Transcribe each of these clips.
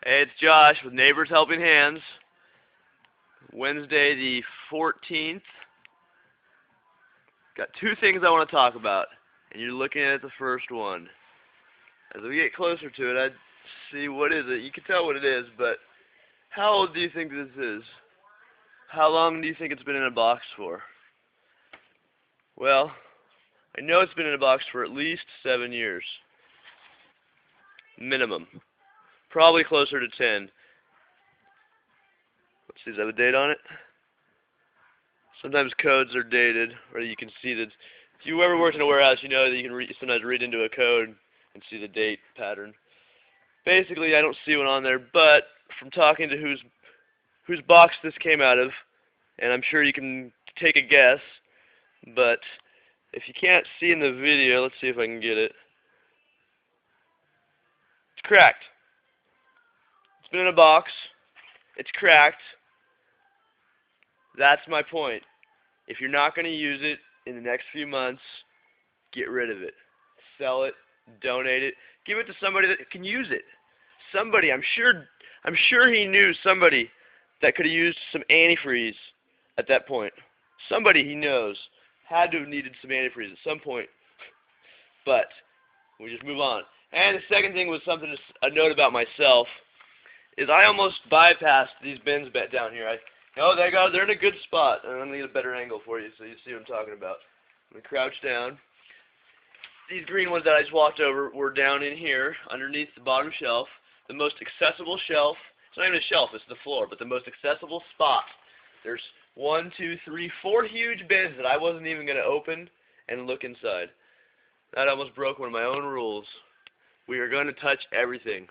Hey, it's Josh with Neighbors Helping Hands. Wednesday the 14th. Got two things I want to talk about, and you're looking at the first one. As we get closer to it, I'd see what is it. You can tell what it is, but how old do you think this is? How long do you think it's been in a box for? Well, I know it's been in a box for at least 7 years. Minimum. Probably closer to 10. Let's see, does it have a date on it? Sometimes codes are dated, or you can see that. If you ever worked in a warehouse, you know that you can sometimes read into a code and see the date pattern. Basically, I don't see one on there, but from talking to whose box this came out of, and I'm sure you can take a guess, but if you can't see in the video, let's see if I can get it. It's cracked. It's been in a box. It's cracked. That's my point. If you're not going to use it in the next few months, get rid of it. Sell it, donate it, give it to somebody that can use it. Somebody, I'm sure he knew somebody that could have used some antifreeze at that point. Somebody he knows had to have needed some antifreeze at some point. But we just move on. And the second thing was something, a note about myself, is I almost bypassed these bins down here. They're in a good spot. And I'm going to get a better angle for you so you see what I'm talking about. I'm going to crouch down. These green ones that I just walked over were down in here, underneath the bottom shelf. The most accessible shelf. It's not even a shelf, it's the floor, but the most accessible spot. There's 1, 2, 3, 4 huge bins that I wasn't even going to open and look inside. That almost broke one of my own rules. We are going to touch everything.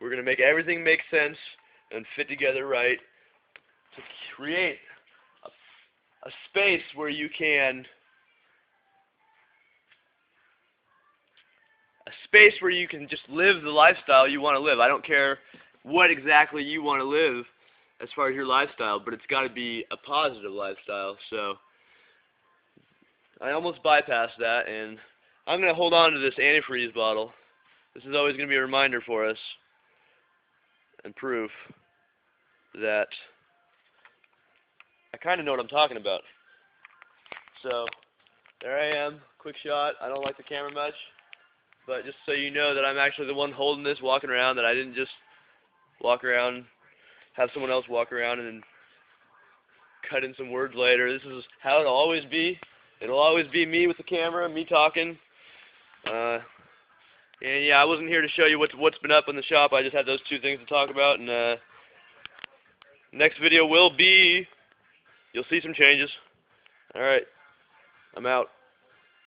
We're going to make everything make sense and fit together right to create a space where you can just live the lifestyle you want to live. I don't care what exactly you want to live as far as your lifestyle, but it's got to be a positive lifestyle. So I almost bypassed that, and I'm going to hold on to this antifreeze bottle. This is always going to be a reminder for us and proof that I kind of know what I'm talking about. So there I am, quick shot. I don't like the camera much, but just so you know that I'm actually the one holding this, walking around, that I didn't just walk around, have someone else walk around and then cut in some words later. This is how it'll always be. It'll always be me with the camera, me talking. And yeah, I wasn't here to show you what's been up in the shop. I just had those two things to talk about, and next video will be, you'll see some changes. Alright, I'm out.